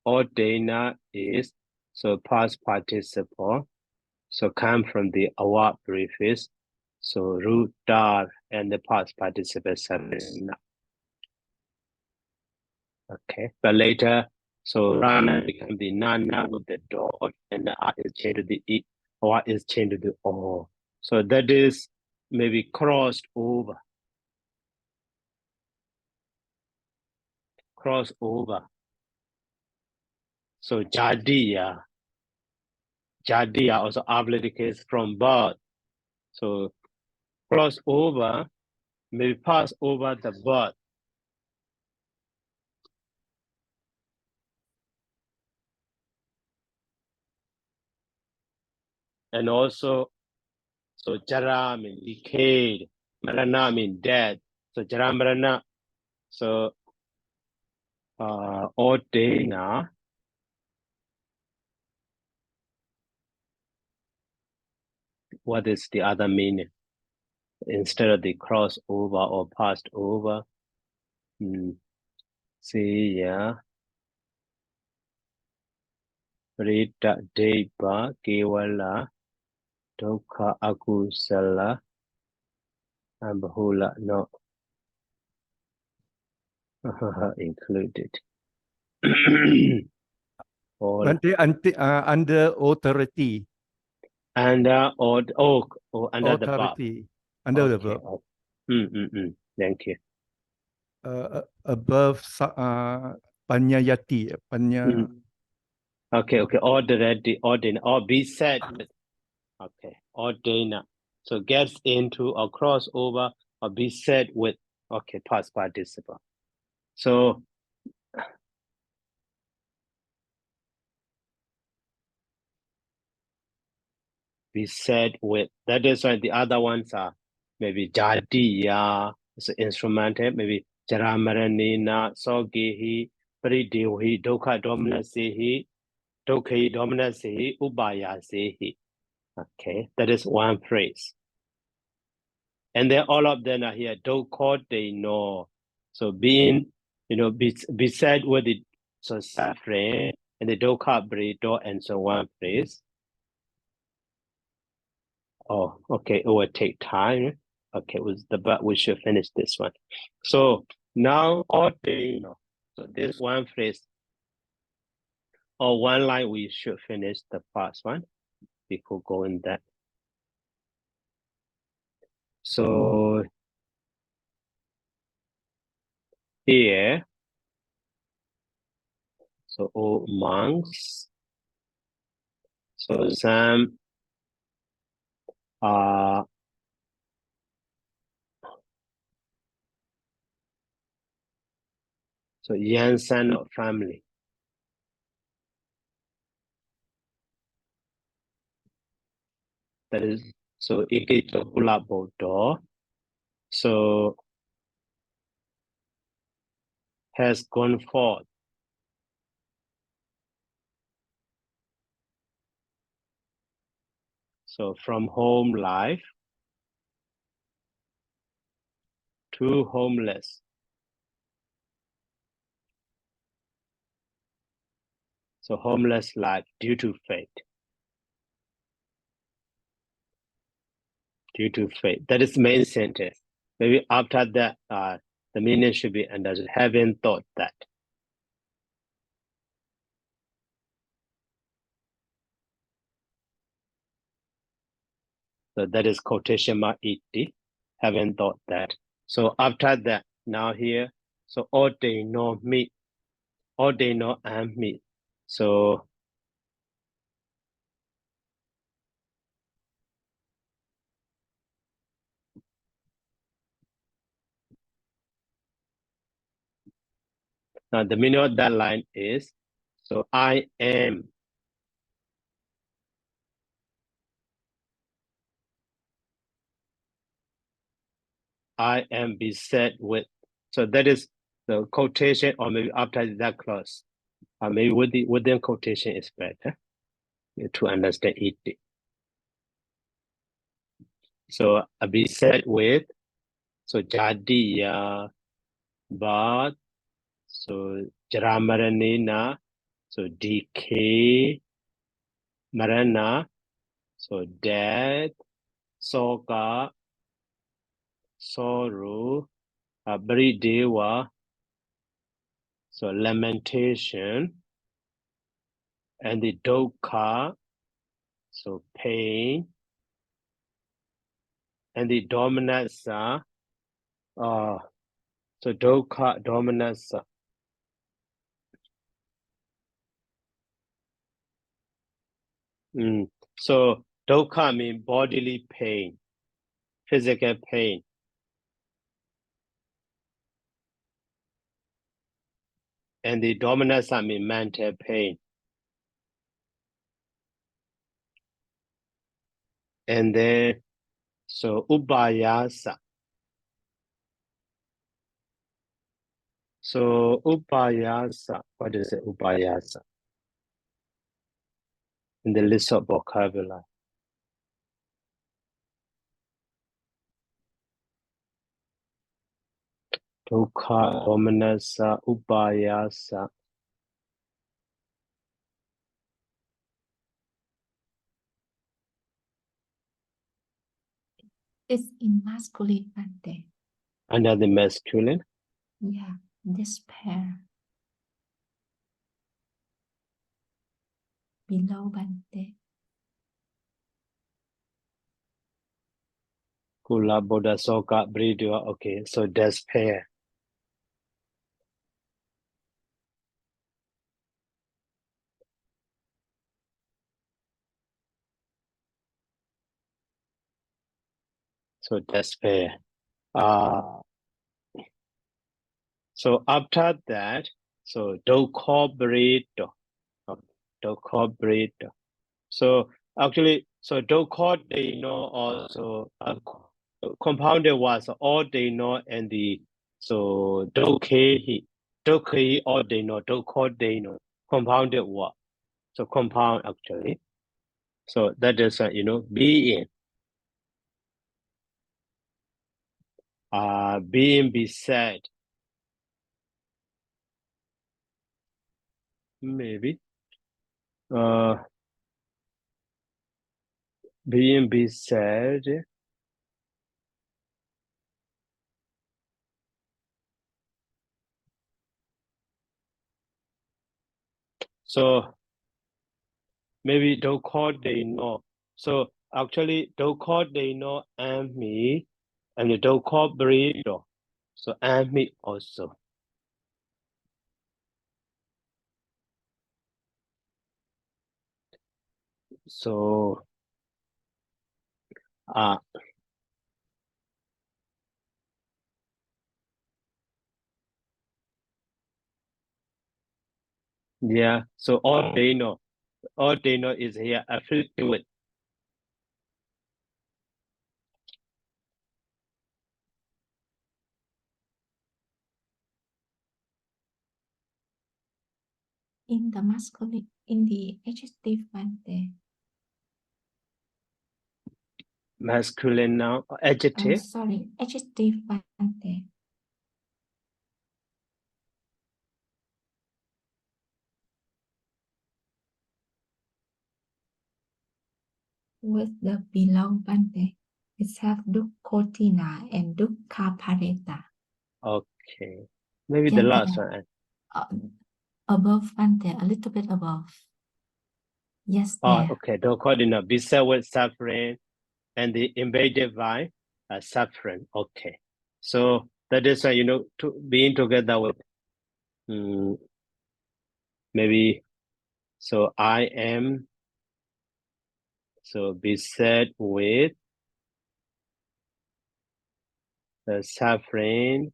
Ordena is so past participle. So come from the award prefix. So root dar and the past participle service. Okay, but later, so Rana become the Nana with the dot, and the R is changed to the E, or is changed to the O. So that is maybe crossed over. Cross over. So Jadiya also obligates from birth. So cross over, maybe pass over the birth. And also, so Jara means decayed, Marana means death. So Jara Marana, so Ordena. What is the other meaning? Instead of the crossover or passed over. See, yeah. Rita Deva Kevala Dokha Akusala and Bahula not included. All Under authority. under or under the verb. Authority. Under the Okay. verb. Thank you. Above Panyayati. Okay. Already ordinate or be said with. Okay. Ordina. So gets into or crossover or be said with. Okay. Past participle. So be said with. That is why the other ones are maybe Jadiya, it's instrumental, maybe Jaramaranina, Sogehi, Paridehi, Dokha Dominasehi, Dokhi Dominasehi, Ubayasehi. Okay, that is one phrase. And then all of them are here, Dokote no. So being, be said with it, so suffering, and the Dokha Brido, and so one phrase. Oh, okay, it will take time. Okay, but we should finish this one. So now ordinate. So this one phrase or one line, we should finish the first one before going that. So here, so all monks. So some so Yansan family. That is so Ikitokula Bodo. So has gone forth. So from home life to homeless. So homeless life due to fate. Due to fate. That is main sentence. Maybe after that, the meaning should be understood. Having thought that. So that is quotation mark iti. Having thought that. So after that, now here, so ordeno me. Ordeno and me. So now the meaning of that line is, so I am beset with. So that is the quotation, or maybe after that clause. Maybe within quotation is better to understand it. So beset with, so Jadiya, but so Jaramaranina, so decay, Marana, so death, Soka, sorrow, Baridewa, so lamentation, and the Dokha, so pain, and the Dominasa, so Dokha, Dominasa. So Dokha means bodily pain, physical pain. And the Dominasa means mental pain. And then, so Ubayasa. So upayasa, what is it, upayasa? In the list of vocabulary. Dukkha, domanassa, upayasa. It's in masculine, Bante. Under the masculine. Yeah, despair. Below, Bante. Kula, Bodha, Soka, Bridya. Okay, so despair. So despair. So after that, so dukkha bridya. Dukkha bridya. So actually, so dukkha they know also compounded was all they know and the so dukhi all they know dukkha they know compounded was so compound actually. So that is being being beset maybe being beset. So maybe dukkha they know. So actually dukkha they know and me and the dukkha bridya. So and me also. So yeah, so all they know is here afflicted with. In the masculine, in the adjective, Bante. Masculine noun, adjective. Sorry, adjective, Bante. With the below, Bante. It have dukkotina and dukkhapareta. Okay. Maybe Yeah, the last one. Above, Bante, a little bit above. Yes, there. Okay, dukkha beset with suffering and the invaded by suffering. Okay. So that is to being together with maybe so I am so beset with the suffering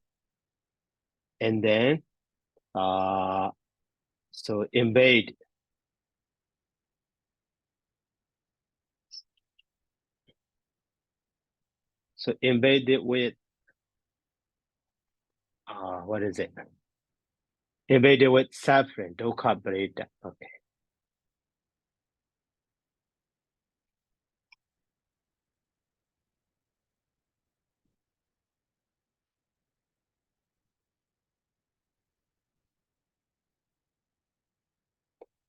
and then so invade. So invaded with what is it? Invaded with suffering, dukkha parita. Okay.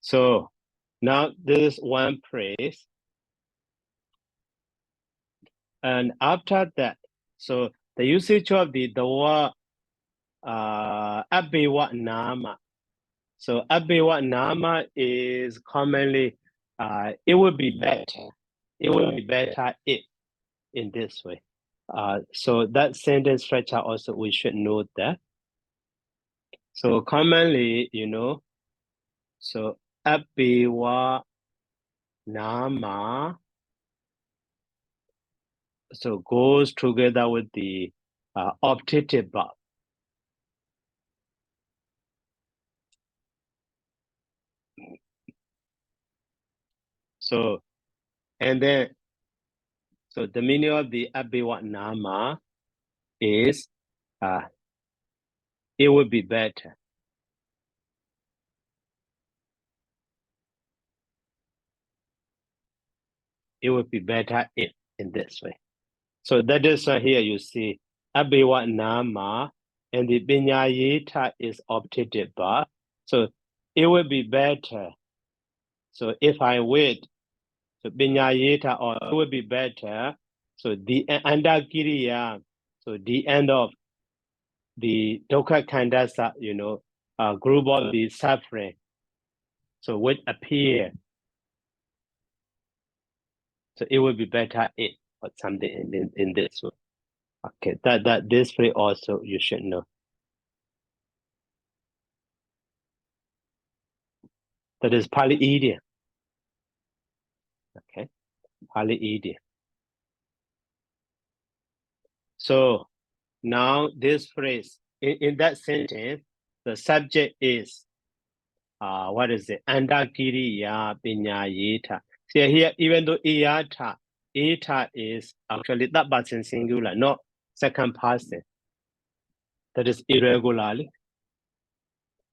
So now this is one phrase. And after that, so the usage of the word abhiwa nama. So abhiwa nama is commonly it would be better. It would be better if in this way. So that sentence structure also we should note that. So commonly, so abhiwa nama so goes together with the optative verb. So and then so the meaning of the abhiwa nama is it would be better. It would be better if in this way. So that is here you see Abiwa Nama and the Binyayita is opted by. So it would be better. So if I wait, so Binyayita or it would be better. So the Andagiriya, so the end of the Dukkha Khandasa, group of the suffering. So would appear. So it would be better if or something in this way. Okay, that this way also you should know. That is Pali idiom. Okay, Pali idiom. So now this phrase in that sentence, the subject is what is it? Andakiriya pinyayita. See here, even though iyata, ita is actually that person singular, not second person. That is irregularly.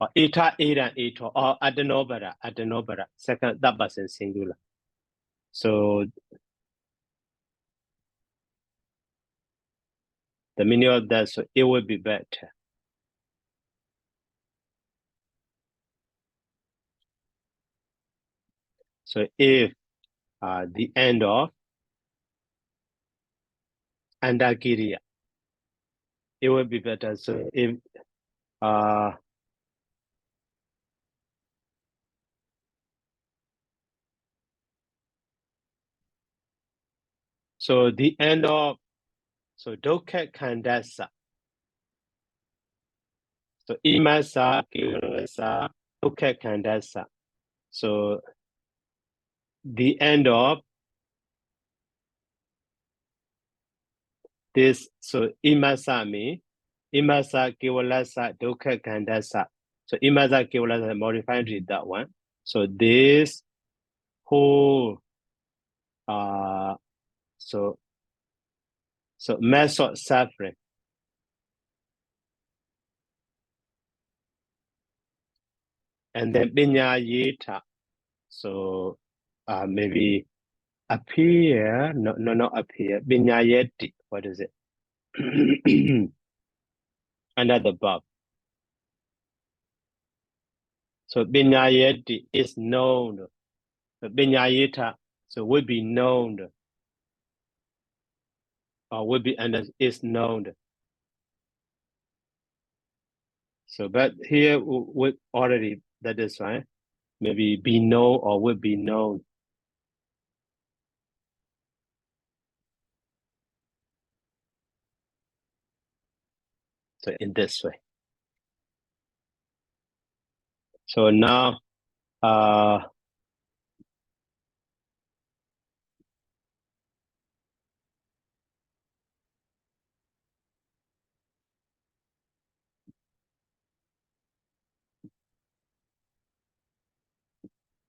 Or ita, ida, ito, or adenobara, second that person singular. So the meaning of that, so it would be better. So if the end of Andagiriya, it would be better. So if so the end of Dukkha Khandasa. So imasa kivalasa Dukkha Khandasa. So the end of this, so imasa means imasa kivalasa Dukkha Khandasa. So imasa kivalasa modifying read that one. So this whole so method suffering. And then Binyayita. So maybe appear, no, not appear. Binyayeti, what is it? Under the verb. So Binyayeti is known. So Binyayita, so would be known. Or would be under is known. So but here would already, that is right. Maybe be known or would be known. So in this way. So now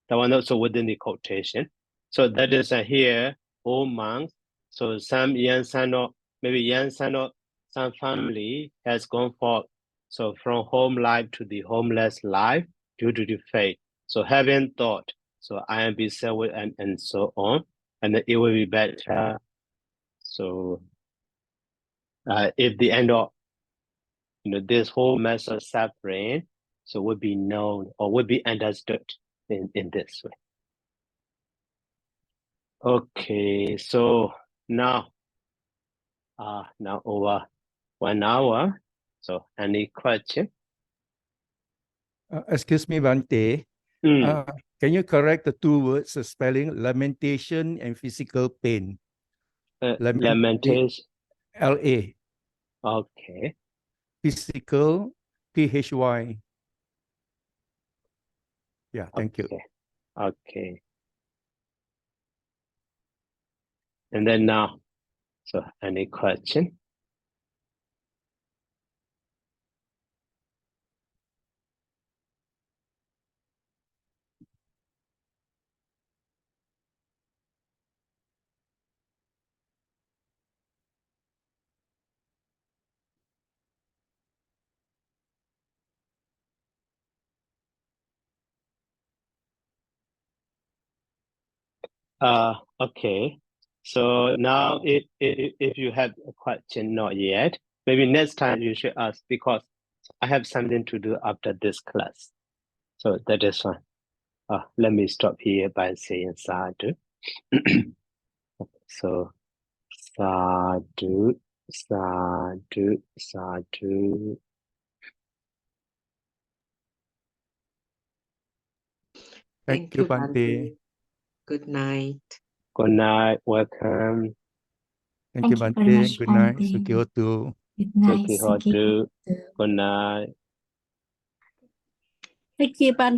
the one also within the quotation. So that is here, all monks. So some Yansano, maybe Yansano, some family has gone forth. So from home life to the homeless life due to the faith. So having thought, so I am be saved and so on. And it will be better. So if the end of this whole mess of suffering, so would be known or would be understood in this way. Okay, so now over 1 hour. So any question? Excuse me, Bante. Can you correct the two words spelling lamentation and physical pain? Lamentation. LA. Okay. Physical, PHY. Yeah, thank you. Okay. And then now, so any question? Okay. So now if you have a question not yet, maybe next time you should ask because I have something to do after this class. So that is fine. Let me stop here by saying sadhu. So sadhu, sadhu, sadhu. Thank you, Bante. Good night. Good night. Welcome. Thank you, Thank you very Bante. much, Good night. Bante. Sukhihotu. Good night, Sukihotu. Sukihotu. Good night. Thank you, Bante.